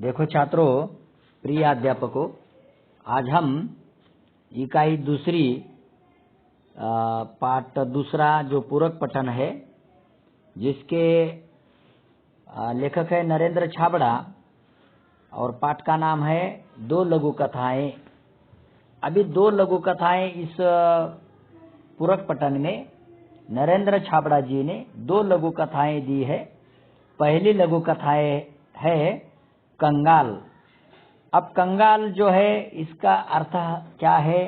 देखो छात्रों, प्रिय अध्यापकों, आज हम इकाई दूसरी पाठ दूसरा जो पूरक पठन है, जिसके लेखक है नरेंद्र छाबड़ा और पाठ का नाम है दो लघु कथाएं। अभी दो लघु कथाएं इस पूरक पठन में नरेंद्र छाबड़ा जी ने दो लघु कथाएं दी है। पहली लघु कथाएं है कंगाल। अब कंगाल जो है इसका अर्थ क्या है?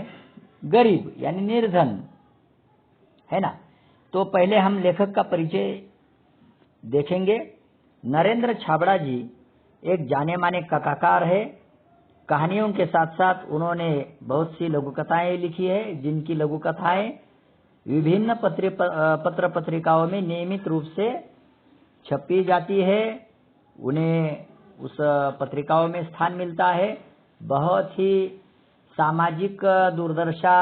गरीब यानी निर्धन, है ना। तो पहले हम लेखक का परिचय देखेंगे। नरेंद्र छाबड़ा जी एक जाने माने कथाकार है। कहानियों के साथ साथ उन्होंने बहुत सी लघु कथाएं लिखी है, जिनकी लघु कथाएं विभिन्न पत्र पत्रिकाओं में नियमित रूप से छपी जाती है। उन्हें उस पत्रिकाओं में स्थान मिलता है। बहुत ही सामाजिक दूरदर्शा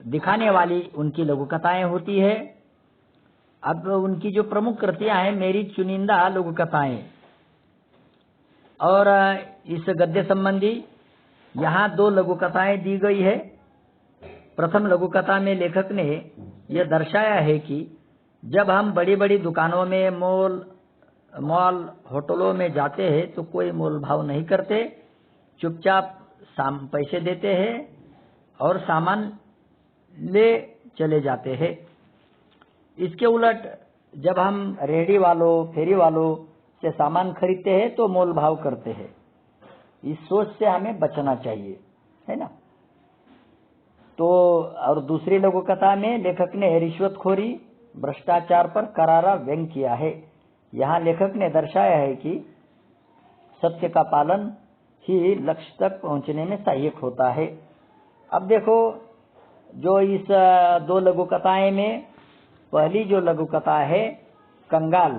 दिखाने वाली उनकी लघु कथाएं होती है। अब उनकी जो प्रमुख कृतियां हैं, मेरी चुनिंदा लघु कथाएं, और इस गद्य संबंधी यहाँ दो लघु कथाएं दी गई है। प्रथम लघु कथा में लेखक ने यह दर्शाया है कि जब हम बड़ी बड़ी दुकानों में, मॉल होटलों में जाते हैं तो कोई मोल भाव नहीं करते, चुपचाप पैसे देते हैं और सामान ले चले जाते हैं। इसके उलट जब हम रेहड़ी वालों, फेरी वालों से सामान खरीदते हैं तो मोल भाव करते हैं। इस सोच से हमें बचना चाहिए, है ना। तो और दूसरी लघु कथा में लेखक ने रिश्वतखोरी, भ्रष्टाचार पर करारा व्यंग किया है। यहाँ लेखक ने दर्शाया है कि सत्य का पालन ही लक्ष्य तक पहुंचने में सहायक होता है। अब देखो, जो इस दो लघु कथाएं में पहली जो लघु कथा है कंगाल,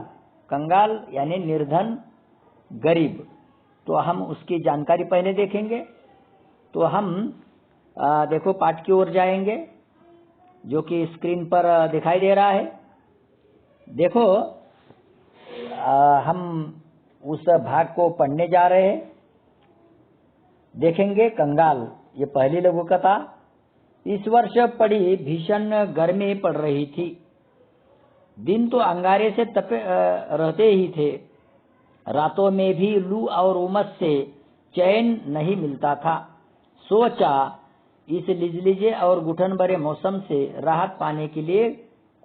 कंगाल यानी निर्धन, गरीब, तो हम उसकी जानकारी पहले देखेंगे। तो हम देखो पाठ की ओर जाएंगे, जो कि स्क्रीन पर दिखाई दे रहा है। देखो, हम उस भाग को पढ़ने जा रहे हैं। देखेंगे कंगाल, ये पहली लघु कथा। इस वर्ष पड़ी भीषण गर्मी पड़ रही थी। दिन तो अंगारे से तपे रहते ही थे। रातों में भी लू और उमस से चैन नहीं मिलता था। सोचा इस लिजलिजे और घुटन भरे मौसम से राहत पाने के लिए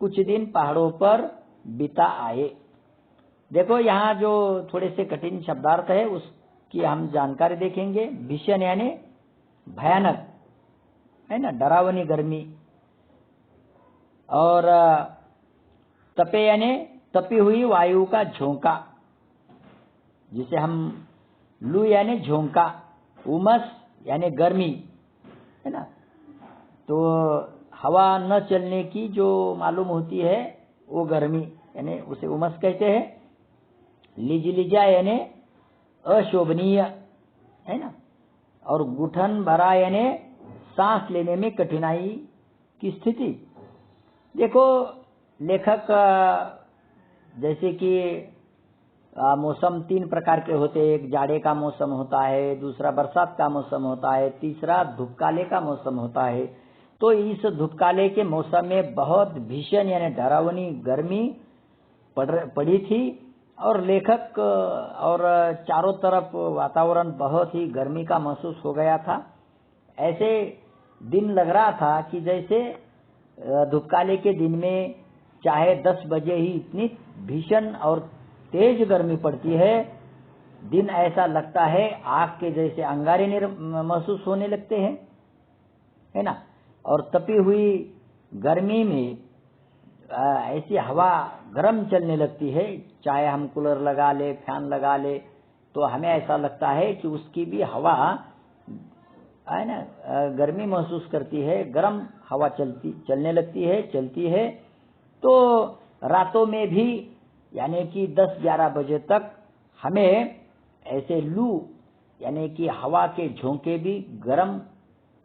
कुछ दिन पहाड़ों पर बिता आए। देखो, यहाँ जो थोड़े से कठिन शब्दार्थ है उसकी हम जानकारी देखेंगे। भीषण यानी भयानक, है ना, डरावनी गर्मी, और तपे यानी तपी हुई वायु का झोंका, जिसे हम लू यानी झोंका, उमस यानी गर्मी, है ना। तो हवा न चलने की जो मालूम होती है वो गर्मी, यानी उसे उमस कहते हैं। लिजलिजा यानी अशोभनीय, है ना, और घुटन भरा यानी सांस लेने में कठिनाई की स्थिति। देखो, लेखक जैसे कि मौसम तीन प्रकार के होते हैं। एक जाड़े का मौसम होता है, दूसरा बरसात का मौसम होता है, तीसरा धूपकाले का मौसम होता है। तो इस धूपकाले के मौसम में बहुत भीषण यानी डरावनी गर्मी पड़ी थी, और लेखक और चारों तरफ वातावरण बहुत ही गर्मी का महसूस हो गया था। ऐसे दिन लग रहा था कि जैसे धूपकाले के दिन में चाहे 10 बजे ही इतनी भीषण और तेज गर्मी पड़ती है, दिन ऐसा लगता है आग के जैसे अंगारे महसूस होने लगते हैं, है ना। और तपी हुई गर्मी में ऐसी हवा गर्म चलने लगती है। चाहे हम कूलर लगा ले, फैन लगा ले, तो हमें ऐसा लगता है कि उसकी भी हवा, है ना, गर्मी महसूस करती है, गर्म हवा चलने लगती है, चलती है। तो रातों में भी यानी कि 10-11 बजे तक हमें ऐसे लू यानी कि हवा के झोंके भी गर्म,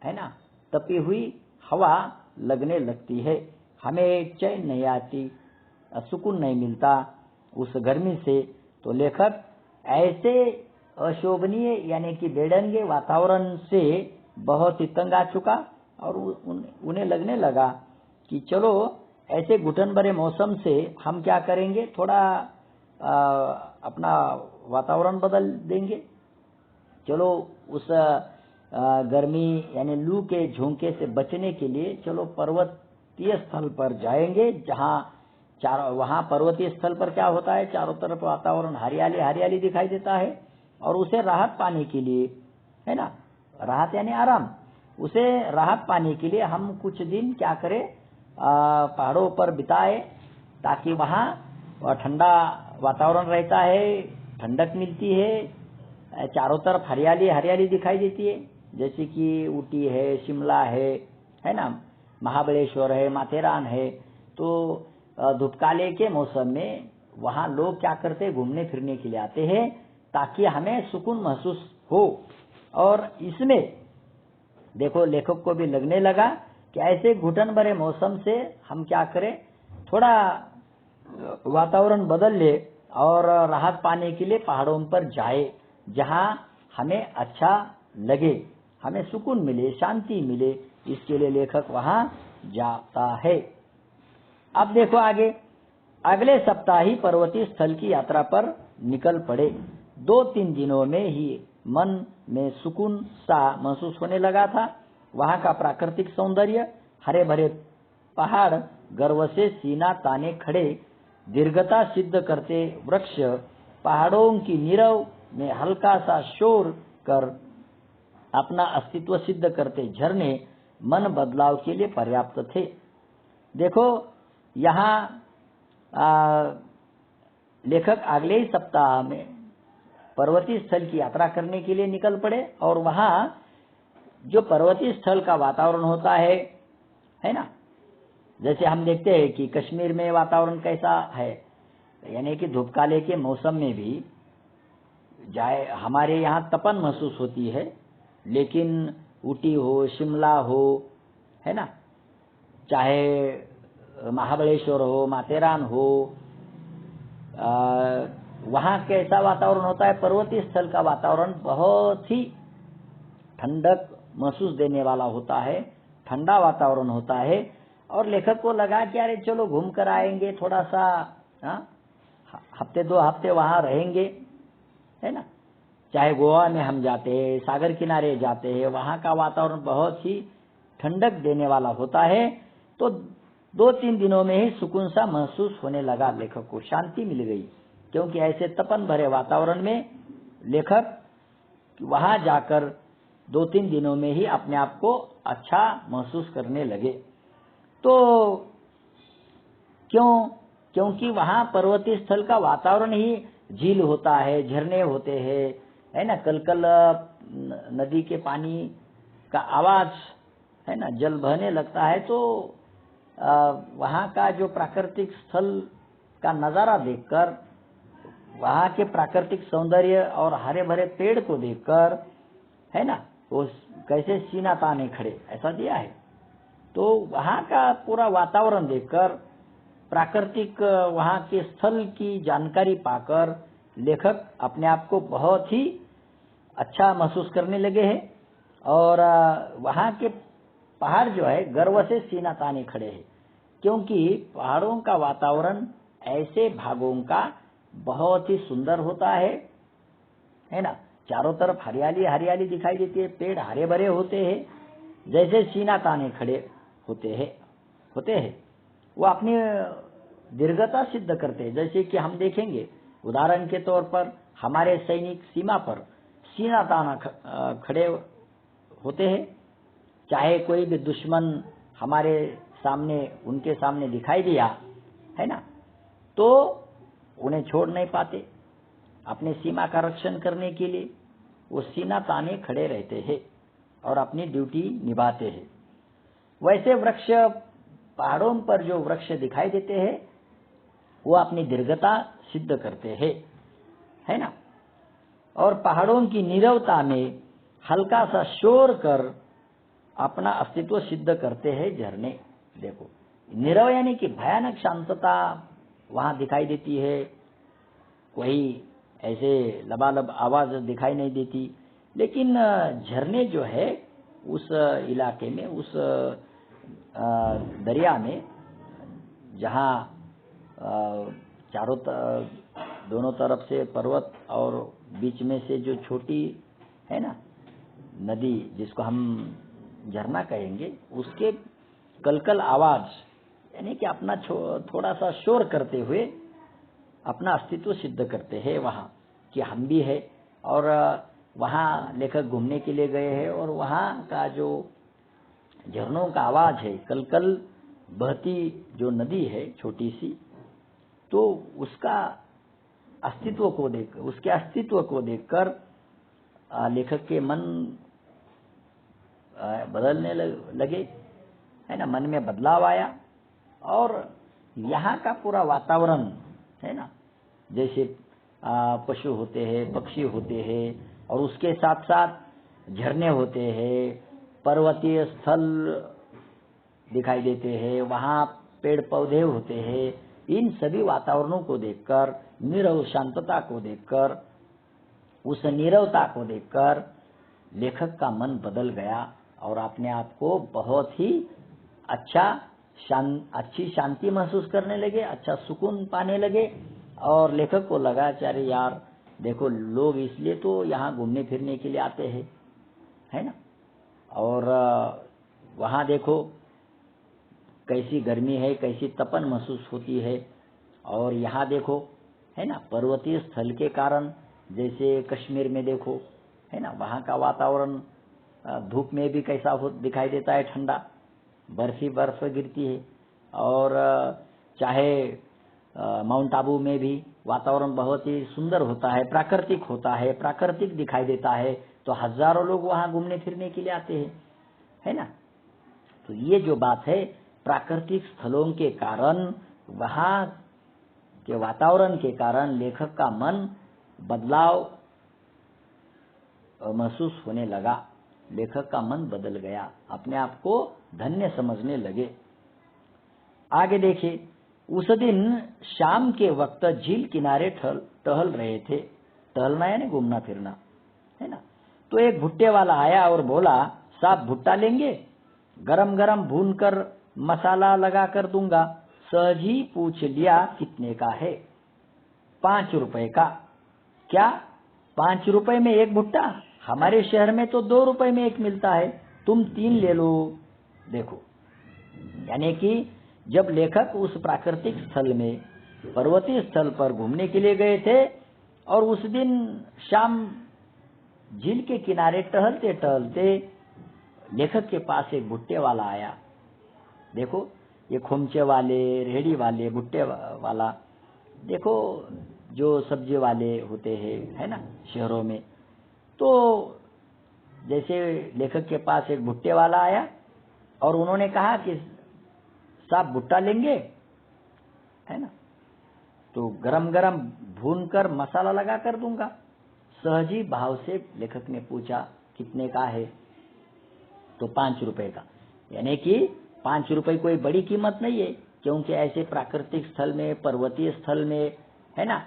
है ना, तपी हुई हवा लगने लगती है। हमें चैन नहीं आती, सुकून नहीं मिलता उस गर्मी से। तो लेखक ऐसे अशोभनीय यानी कि बेढंगे वातावरण से बहुत ही तंग आ चुका और उन्हें लगने लगा कि चलो ऐसे घुटन भरे मौसम से हम क्या करेंगे, थोड़ा अपना वातावरण बदल देंगे। चलो उस गर्मी यानी लू के झोंके से बचने के लिए चलो पर्वतीय स्थल पर जाएंगे, वहां पर्वतीय स्थल पर क्या होता है, चारों तरफ वातावरण हरियाली हरियाली दिखाई देता है और उसे राहत पाने के लिए, है ना, राहत यानी आराम, उसे राहत पाने के लिए हम कुछ दिन क्या करें, पहाड़ों पर बिताए, ताकि वहां ठंडा वातावरण रहता है, ठंडक मिलती है, चारों तरफ हरियाली हरियाली दिखाई देती है, जैसे कि ऊटी है, शिमला है ना, महाबलेश्वर है, माथेरान है। तो धूपकाले के मौसम में वहां लोग क्या करते हैं, घूमने फिरने के लिए आते हैं ताकि हमें सुकून महसूस हो। और इसमें देखो लेखक को भी लगने लगा कि ऐसे घुटन भरे मौसम से हम क्या करें, थोड़ा वातावरण बदल ले और राहत पाने के लिए पहाड़ों पर जाए, जहां हमें अच्छा लगे, हमें सुकून मिले, शांति मिले। इसके लिए लेखक वहां जाता है। अब देखो आगे, अगले सप्ताह ही पर्वतीय स्थल की यात्रा पर निकल पड़े। 2-3 दिनों में ही मन में सुकून सा महसूस होने लगा था। वहां का प्राकृतिक सौंदर्य, हरे भरे पहाड़, गर्व से सीना ताने खड़े दीर्घता सिद्ध करते वृक्ष, पहाड़ों की नीरव में हल्का सा शोर कर अपना अस्तित्व सिद्ध करते झरने मन बदलाव के लिए पर्याप्त थे। देखो यहाँ लेखक अगले ही सप्ताह में पर्वतीय स्थल की यात्रा करने के लिए निकल पड़े और वहां जो पर्वतीय स्थल का वातावरण होता है ना, जैसे हम देखते हैं कि कश्मीर में वातावरण कैसा है, यानी कि धूपकाले के मौसम में भी जाए हमारे यहाँ तपन महसूस होती है, लेकिन ऊटी हो, शिमला हो, है ना, चाहे महाबलेश्वर हो, माथेरान हो, वहाँ कैसा वातावरण होता है, पर्वतीय स्थल का वातावरण बहुत ही ठंडक महसूस देने वाला होता है, ठंडा वातावरण होता है। और लेखक को लगा कि अरे चलो घूम कर आएंगे, थोड़ा सा हफ्ते 2 हफ्ते वहां रहेंगे, है ना, चाहे गोवा में हम जाते हैं, सागर किनारे जाते हैं, वहां का वातावरण बहुत ही ठंडक देने वाला होता है। तो 2-3 दिनों में ही सुकून सा महसूस होने लगा, लेखक को शांति मिल गई, क्योंकि ऐसे तपन भरे वातावरण में लेखक वहां जाकर 2-3 दिनों में ही अपने आप को अच्छा महसूस करने लगे। तो क्योंकि वहां पर्वतीय स्थल का वातावरण ही झील होता है, झरने होते हैं, है ना, कलकल नदी के पानी का आवाज, है ना, जल बहने लगता है। तो वहां का जो प्राकृतिक स्थल का नजारा देखकर, वहां के प्राकृतिक सौंदर्य और हरे भरे पेड़ को देखकर, है ना, वो कैसे सीना ताने खड़े, ऐसा दिया है। तो वहां का पूरा वातावरण देखकर, प्राकृतिक वहां के स्थल की जानकारी पाकर लेखक अपने आप को बहुत ही अच्छा महसूस करने लगे हैं। और वहां के पहाड़ जो है गर्व से सीना ताने खड़े हैं, क्योंकि पहाड़ों का वातावरण ऐसे भागों का बहुत ही सुंदर होता है ना, चारों तरफ हरियाली हरियाली दिखाई देती है, पेड़ हरे भरे होते हैं, जैसे सीना ताने खड़े होते हैं। वो अपनी दीर्घता सिद्ध करते हैं। जैसे कि हम देखेंगे, उदाहरण के तौर पर हमारे सैनिक सीमा पर सीना ताना खड़े होते हैं, चाहे कोई भी दुश्मन हमारे सामने, उनके सामने दिखाई दिया, है ना, तो उन्हें छोड़ नहीं पाते, अपने सीमा का रक्षण करने के लिए वो सीना ताने खड़े रहते हैं और अपनी ड्यूटी निभाते हैं। वैसे वृक्ष, पहाड़ों पर जो वृक्ष दिखाई देते हैं वो अपनी दीर्घता सिद्ध करते हैं, है ना, और पहाड़ों की नीरवता में हल्का सा शोर कर अपना अस्तित्व सिद्ध करते हैं झरने। देखो, नीरव यानी कि भयानक शांतता वहां दिखाई देती है, कोई ऐसे लबालब आवाज दिखाई नहीं देती। लेकिन झरने जो है उस इलाके में, उस दरिया में, जहाँ दोनों तरफ से पर्वत और बीच में से जो छोटी है ना नदी, जिसको हम झरना कहेंगे, उसके कलकल आवाज, यानी कि अपना थोड़ा सा शोर करते हुए अपना अस्तित्व सिद्ध करते हैं वहाँ कि हम भी है। और वहाँ लेखक घूमने के लिए गए हैं और वहाँ का जो झरनों का आवाज है, कलकल बहती जो नदी है छोटी सी, तो उसके अस्तित्व को देखकर लेखक के मन बदलने लगे, है ना, मन में बदलाव आया। और यहाँ का पूरा वातावरण है ना, जैसे पशु होते हैं, पक्षी होते हैं, और उसके साथ साथ झरने होते हैं, पर्वतीय स्थल दिखाई देते हैं, वहाँ पेड़ पौधे होते हैं। इन सभी वातावरणों को देखकर, नीरव शांतता को देखकर, उस नीरवता को देखकर लेखक का मन बदल गया और अपने आप को बहुत ही अच्छी शांति महसूस करने लगे, अच्छा सुकून पाने लगे। और लेखक को लगा, अरे यार देखो, लोग इसलिए तो यहाँ घूमने फिरने के लिए आते हैं, है ना, और वहाँ देखो कैसी गर्मी है, कैसी तपन महसूस होती है। और यहाँ देखो, है ना, पर्वतीय स्थल के कारण, जैसे कश्मीर में देखो, है ना, वहाँ का वातावरण धूप में भी कैसा दिखाई देता है, ठंडा, बर्फ गिरती है। और चाहे माउंट आबू में भी वातावरण बहुत ही सुंदर होता है, प्राकृतिक दिखाई देता है, तो हजारों लोग वहाँ घूमने फिरने के लिए आते हैं, है ना। तो ये जो बात है, प्राकृतिक स्थलों के कारण, वहाँ के वातावरण के कारण लेखक का मन बदलाव महसूस होने लगा। लेखक का मन बदल गया, अपने आप को धन्य समझने लगे। आगे देखिए, उस दिन शाम के वक्त झील किनारे टहल रहे थे। टहलना यानी घूमना फिरना, है ना। तो एक भुट्टे वाला आया और बोला, साहब भुट्टा लेंगे? गरम गरम भून कर मसाला लगा कर दूंगा। सहज ही पूछ लिया, कितने का है? 5 रुपए का। क्या 5 रुपए में एक भुट्टा? हमारे शहर में तो 2 रुपए में एक मिलता है, तुम 3 ले लो। देखो, यानी कि जब लेखक उस प्राकृतिक स्थल में, पर्वतीय स्थल पर घूमने के लिए गए थे, और उस दिन शाम झील के किनारे टहलते टहलते लेखक के पास एक भुट्टे वाला आया। देखो, ये खोमचे वाले, रेहड़ी वाले, भुट्टे वाला, देखो जो सब्जी वाले होते हैं, है ना, शहरों में। तो जैसे लेखक के पास एक भुट्टे वाला आया और उन्होंने कहा कि साहब भुट्टा लेंगे, है ना, तो गरम गरम भून कर मसाला लगा कर दूंगा। सहजी भाव से लेखक ने पूछा, कितने का है? तो 5 रुपए का। यानी कि 5 रुपए कोई बड़ी कीमत नहीं है, क्योंकि ऐसे प्राकृतिक स्थल में, पर्वतीय स्थल में, है ना,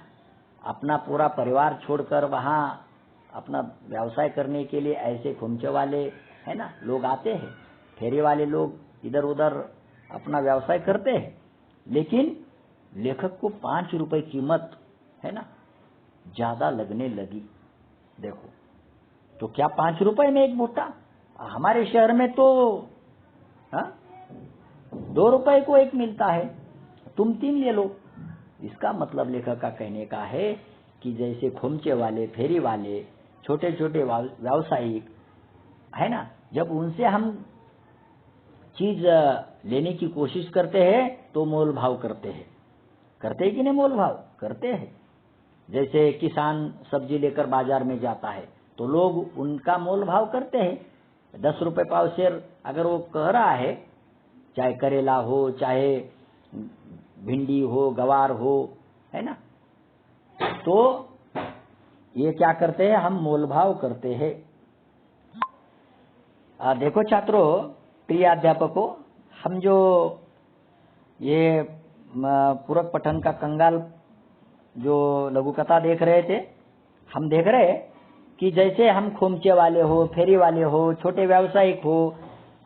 अपना पूरा परिवार छोड़कर वहाँ अपना व्यवसाय करने के लिए ऐसे खोमचे वाले, है ना, लोग आते हैं, फेरी वाले लोग इधर उधर अपना व्यवसाय करते हैं। लेकिन लेखक को 5 रुपए कीमत, है ना, ज्यादा लगने लगी। देखो, तो क्या 5 रुपए में एक भुट्टा? हमारे शहर में तो 2 रुपए को एक मिलता है, तुम 3 ले लो। इसका मतलब लेखक का कहने का है कि जैसे खोमचे वाले, फेरी वाले, छोटे छोटे व्यावसायिक, है ना, जब उनसे हम चीज लेने की कोशिश करते हैं तो मोल भाव करते हैं कि नहीं? मोल भाव करते हैं। जैसे किसान सब्जी लेकर बाजार में जाता है तो लोग उनका मोल भाव करते हैं। 10 रुपए पावशेर अगर वो कह रहा है, चाहे करेला हो, चाहे भिंडी हो, गवार हो, है ना, तो ये क्या करते हैं, हम मोल भाव करते हैं। देखो छात्रों, प्रिय अध्यापकों, हम जो ये पूरक पठन का कंगाल जो लघु कथा देख रहे थे, हम देख रहे हैं कि जैसे हम खोमचे वाले हो, फेरी वाले हो, छोटे व्यावसायिक हो,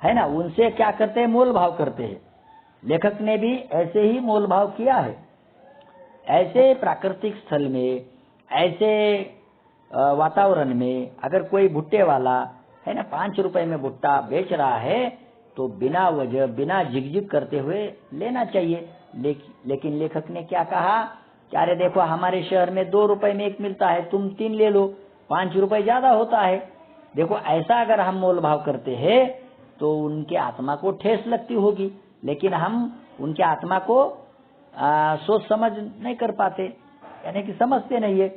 है ना, उनसे क्या करते हैं, मोल भाव करते हैं। लेखक ने भी ऐसे ही मोल भाव किया है। ऐसे प्राकृतिक स्थल में, ऐसे वातावरण में अगर कोई भुट्टे वाला, है ना, 5 रुपए में भुट्टा बेच रहा है तो बिना वजह, बिना झिकझिक करते हुए लेना चाहिए। लेकिन लेखक ने क्या कहा कि अरे देखो, हमारे शहर में 2 रुपए में एक मिलता है, तुम 3 ले लो, 5 रुपए ज्यादा होता है। देखो, ऐसा अगर हम मोल भाव करते हैं तो उनके आत्मा को ठेस लगती होगी, लेकिन हम उनके आत्मा को सोच समझ नहीं कर पाते, यानी कि समझते नहीं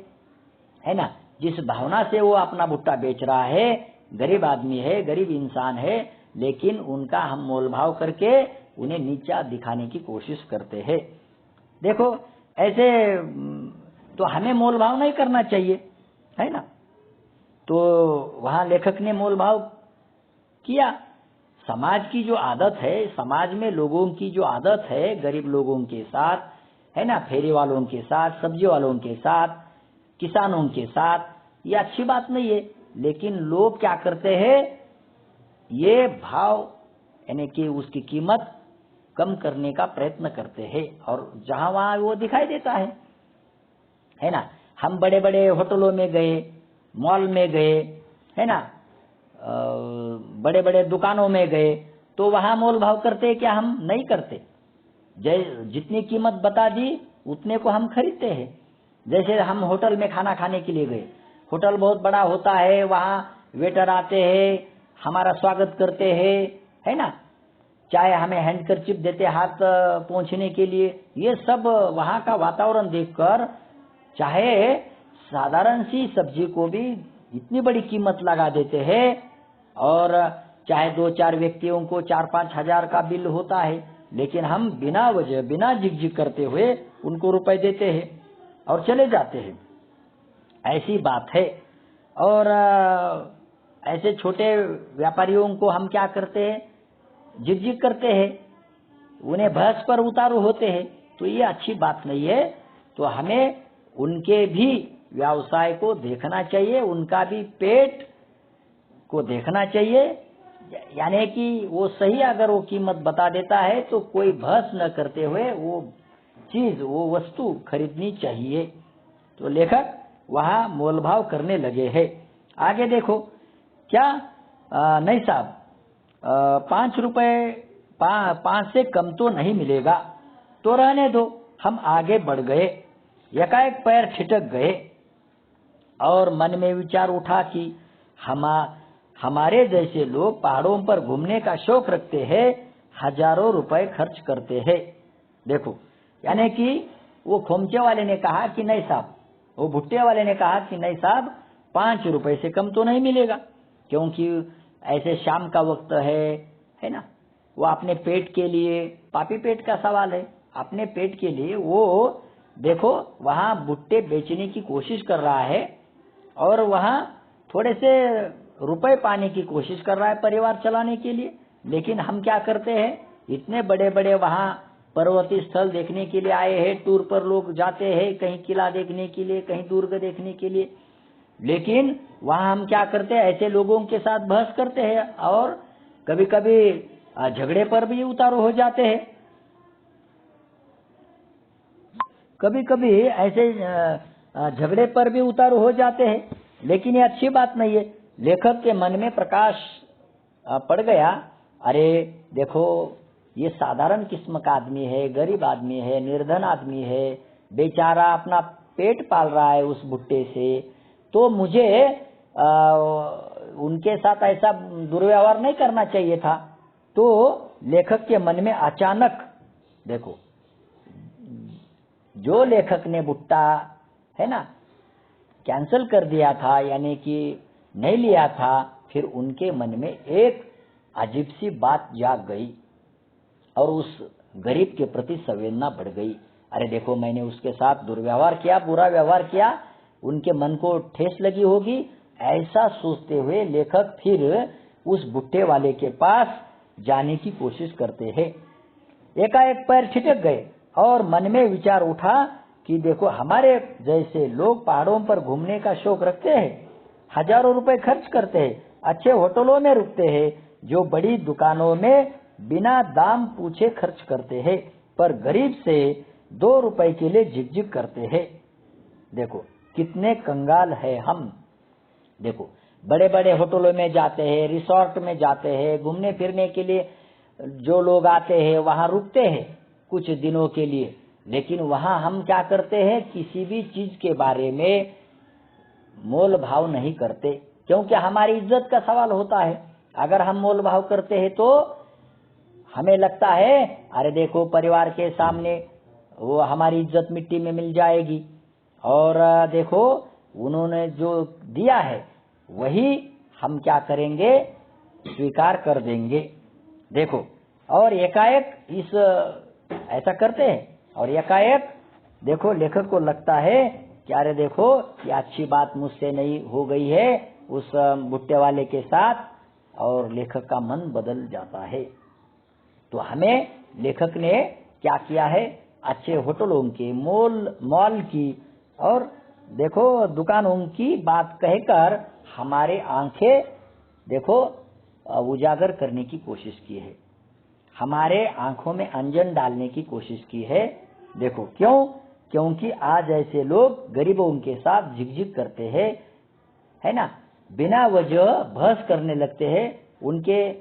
है ना। जिस भावना से वो अपना भुट्टा बेच रहा है, गरीब आदमी है, गरीब इंसान है, लेकिन उनका हम मोल भाव करके उन्हें नीचा दिखाने की कोशिश करते हैं। देखो, ऐसे तो हमें मोल भाव नहीं करना चाहिए, है ना। तो वहां लेखक ने मोल भाव किया। समाज की जो आदत है, समाज में लोगों की जो आदत है, गरीब लोगों के साथ, है ना, फेरी वालों के साथ, सब्जी वालों के साथ, किसानों के साथ, ये अच्छी बात नहीं है। लेकिन लोग क्या करते हैं, ये भाव यानी कि उसकी कीमत कम करने का प्रयत्न करते हैं, और जहां वहां वो दिखाई देता है ना। हम बड़े बड़े होटलों में गए, मॉल में गए, है ना, बड़े बड़े दुकानों में गए, तो वहां मोल भाव करते क्या? हम नहीं करते। जितनी कीमत बता दी उतने को हम खरीदते हैं। जैसे हम होटल में खाना खाने के लिए गए, होटल बहुत बड़ा होता है, वहां वेटर आते हैं, हमारा स्वागत करते हैं, है ना, चाहे हमें हैंडकरचिप देते हाथ पहुंचने के लिए। ये सब वहां का वातावरण देखकर, चाहे साधारण सी सब्जी को भी इतनी बड़ी कीमत लगा देते हैं, और चाहे 2-4 व्यक्तियों को 4-5 हजार का बिल होता है, लेकिन हम बिना वजह, बिना झिकझिक करते हुए उनको रुपए देते हैं और चले जाते हैं। ऐसी बात है। और ऐसे छोटे व्यापारियों को हम क्या करते हैं? झिकझिक करते हैं, उन्हें भैंस पर उतारू होते हैं। तो ये अच्छी बात नहीं है। तो हमें उनके भी व्यवसाय को देखना चाहिए, उनका भी पेट को देखना चाहिए। यानी कि वो सही अगर वो कीमत बता देता है तो कोई बहस न करते हुए वो चीज, वो वस्तु खरीदनी चाहिए। तो लेखक वहां मोलभाव करने लगे हैं। आगे देखो क्या, नहीं साहब, 5 रुपए 5 से कम तो नहीं मिलेगा, तो रहने दो। हम आगे बढ़ गए, एकाएक पैर ठिठक गए और मन में विचार उठा कि हमारे जैसे लोग पहाड़ों पर घूमने का शौक रखते हैं, हजारों रुपए खर्च करते हैं। देखो, यानी कि वो खोमचे वाले ने कहा कि नहीं साहब, वो भुट्टे वाले ने कहा कि नहीं साहब, 5 रुपए से कम तो नहीं मिलेगा, क्योंकि ऐसे शाम का वक्त है ना। वो अपने पेट के लिए, पापी पेट का सवाल है, अपने पेट के लिए वो देखो वहां भुट्टे बेचने की कोशिश कर रहा है, और वहां थोड़े से रुपए पाने की कोशिश कर रहा है परिवार चलाने के लिए। लेकिन हम क्या करते हैं, इतने बड़े बड़े वहां पर्वतीय स्थल देखने के लिए आए हैं, टूर पर लोग जाते हैं, कहीं किला देखने के लिए, कहीं दुर्ग देखने के लिए, लेकिन वहां हम क्या करते हैं, ऐसे लोगों के साथ बहस करते हैं, और कभी कभी झगड़े पर भी उतारू हो जाते हैं। कभी कभी ऐसे झगड़े पर भी उतारू हो जाते हैं, लेकिन ये अच्छी बात नहीं है। लेखक के मन में प्रकाश पड़ गया, अरे देखो, ये साधारण किस्म का आदमी है, गरीब आदमी है, निर्धन आदमी है, बेचारा अपना पेट पाल रहा है उस भुट्टे से, तो मुझे उनके साथ ऐसा दुर्व्यवहार नहीं करना चाहिए था। तो लेखक के मन में अचानक, देखो, जो लेखक ने भुट्टा, है ना, कैंसिल कर दिया था, यानी कि नहीं लिया था, फिर उनके मन में एक अजीब सी बात जाग गई और उस गरीब के प्रति संवेदना बढ़ गई। अरे देखो, मैंने उसके साथ दुर्व्यवहार किया, बुरा व्यवहार किया, उनके मन को ठेस लगी होगी। ऐसा सोचते हुए लेखक फिर उस भुट्टे वाले के पास जाने की कोशिश करते हैं। एकाएक पैर ठिठक गए और मन में विचार उठा कि देखो हमारे जैसे लोग पहाड़ों पर घूमने का शौक रखते हैं, हजारों रुपए खर्च करते हैं, अच्छे होटलों में रुकते हैं, जो बड़ी दुकानों में बिना दाम पूछे खर्च करते हैं, पर गरीब से 2 रुपए के लिए झिकझिक करते हैं। देखो कितने कंगाल है हम। देखो बड़े बड़े होटलों में जाते हैं, रिसोर्ट में जाते हैं, घूमने फिरने के लिए जो लोग आते हैं वहां रुकते हैं कुछ दिनों के लिए, लेकिन वहां हम क्या करते हैं, किसी भी चीज के बारे में मोल भाव नहीं करते, क्योंकि हमारी इज्जत का सवाल होता है। अगर हम मोल भाव करते हैं तो हमें लगता है अरे देखो परिवार के सामने वो हमारी इज्जत मिट्टी में मिल जाएगी, और देखो उन्होंने जो दिया है वही हम क्या करेंगे, स्वीकार कर देंगे। देखो और एकाएक इस ऐसा करते हैं, और एकाएक देखो लेखक को लगता है कि अरे देखो ये अच्छी बात मुझसे नहीं हो गई है उस भुट्टे वाले के साथ, और लेखक का मन बदल जाता है। तो हमें लेखक ने क्या किया है, अच्छे होटलों के मॉल की और देखो दुकानों की बात कहकर हमारे आंखें देखो उजागर करने की कोशिश की है, हमारे आंखों में अंजन डालने की कोशिश की है। देखो क्यों, क्योंकि आज ऐसे लोग गरीबों के साथ झिकझिक करते हैं, है ना, बिना वजह बहस करने लगते हैं, उनके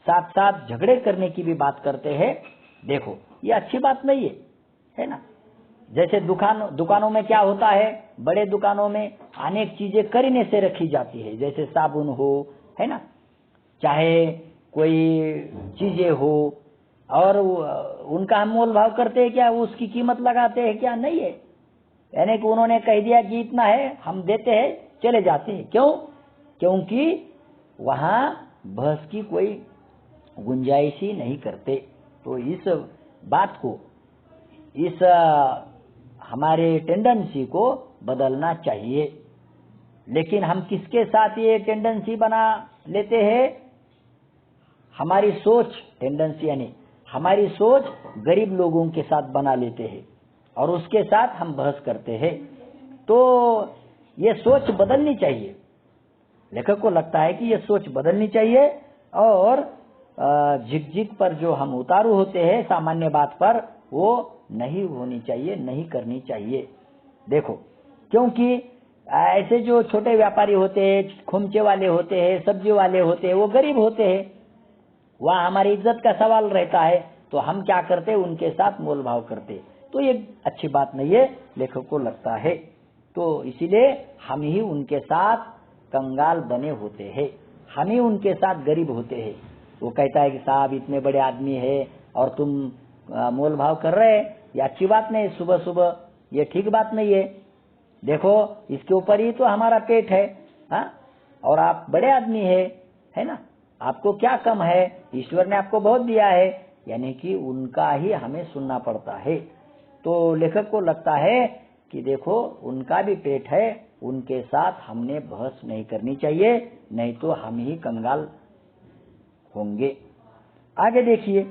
साथ साथ झगड़े करने की भी बात करते हैं। देखो ये अच्छी बात नहीं है ना। जैसे दुकानों में क्या होता है, बड़े दुकानों में अनेक चीजें करीने से रखी जाती है, जैसे साबुन हो, है ना, चाहे कोई चीजें हो, और उनका हम मोल भाव करते हैं क्या, उसकी कीमत लगाते हैं क्या, नहीं है। यानी कि उन्होंने कह दिया कि इतना है, हम देते हैं, चले जाते हैं। क्यों, क्योंकि वहां बहस की कोई गुंजाइश ही नहीं करते। तो इस बात को, इस हमारे टेंडेंसी को बदलना चाहिए। लेकिन हम किसके साथ ये टेंडेंसी बना लेते हैं, हमारी सोच, टेंडेंसी यानी हमारी सोच गरीब लोगों के साथ बना लेते हैं और उसके साथ हम बहस करते हैं। तो ये सोच बदलनी चाहिए। लेखक को लगता है कि ये सोच बदलनी चाहिए, और झिकझिक पर जो हम उतारू होते हैं सामान्य बात पर, वो नहीं होनी चाहिए, नहीं करनी चाहिए। देखो क्योंकि ऐसे जो छोटे व्यापारी होते हैं, खुमचे वाले होते हैं, सब्जी वाले होते हैं, वो गरीब होते हैं, वहाँ हमारी इज्जत का सवाल रहता है, तो हम क्या करते, उनके साथ मोल भाव करते। तो ये अच्छी बात नहीं है, लेखक को लगता है। तो इसीलिए हम ही उनके साथ कंगाल बने होते हैं, हम ही उनके साथ गरीब होते हैं। वो कहता है कि साहब इतने बड़े आदमी है और तुम मोल भाव कर रहे हैं, ये अच्छी बात नहीं, सुबह सुबह ये ठीक बात नहीं है। देखो इसके ऊपर ही तो हमारा पेट है, हाँ, और आप बड़े आदमी है ना, आपको क्या कम है, ईश्वर ने आपको बहुत दिया है। यानी कि उनका ही हमें सुनना पड़ता है। तो लेखक को लगता है कि देखो उनका भी पेट है, उनके साथ हमने बहस नहीं करनी चाहिए, नहीं तो हम ही कंगाल होंगे। आगे देखिए,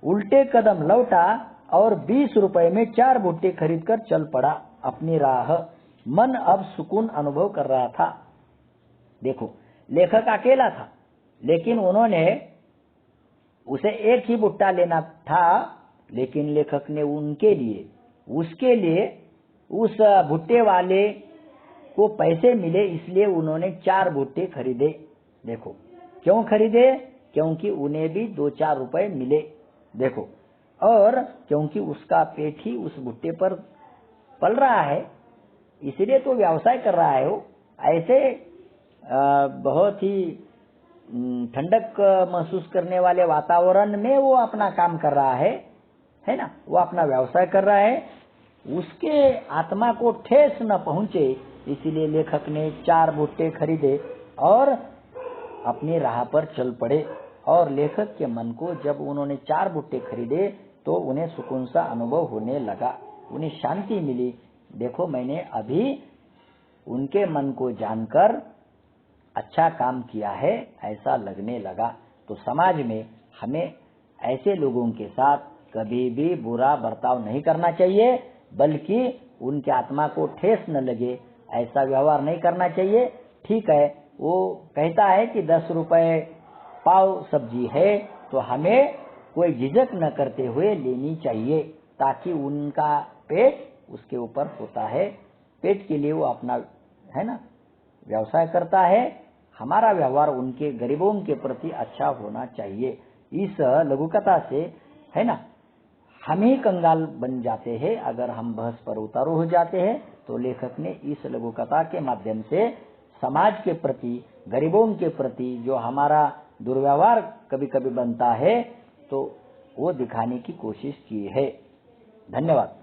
उल्टे कदम लौटा और 20 रुपए में 4 भुट्टे खरीदकर चल पड़ा अपनी राह। मन अब सुकून अनुभव कर रहा था। देखो लेखक अकेला था, लेकिन उन्होंने उसे एक ही भुट्टा लेना था, लेकिन लेखक ने उनके लिए, उसके लिए, उस भुट्टे वाले को पैसे मिले, इसलिए उन्होंने 4 भुट्टे खरीदे। देखो क्यों खरीदे, क्योंकि उन्हें भी 2-4 रुपए मिले। देखो, और क्योंकि उसका पेट ही उस भुट्टे पर पल रहा है, इसलिए तो व्यवसाय कर रहा है। वो ऐसे बहुत ही ठंडक महसूस करने वाले वातावरण में वो अपना काम कर रहा है ना, वो अपना व्यवसाय कर रहा है, उसके आत्मा को ठेस न पहुंचे, इसीलिए लेखक ने 4 भुट्टे खरीदे और अपनी राह पर चल पड़े। और लेखक के मन को जब उन्होंने 4 भुट्टे खरीदे तो उन्हें सुकून सा अनुभव होने लगा, उन्हें शांति मिली। देखो मैंने अभी उनके मन को जानकर अच्छा काम किया है, ऐसा लगने लगा। तो समाज में हमें ऐसे लोगों के साथ कभी भी बुरा बर्ताव नहीं करना चाहिए, बल्कि उनके आत्मा को ठेस न लगे, ऐसा व्यवहार नहीं करना चाहिए। ठीक है, वो कहता है कि 10 रुपए पाव सब्जी है तो हमें कोई झिझक न करते हुए लेनी चाहिए, ताकि उनका पेट उसके ऊपर होता है, पेट के लिए वो अपना है ना व्यवसाय करता है। हमारा व्यवहार उनके गरीबों के प्रति अच्छा होना चाहिए। इस लघुकथा से है ना हम ही कंगाल बन जाते हैं अगर हम बहस पर उतारू हो जाते हैं। तो लेखक ने इस लघुकथा के माध्यम से समाज के प्रति, गरीबों के प्रति जो हमारा दुर्व्यवहार कभी कभी बनता है तो वो दिखाने की कोशिश की है। धन्यवाद।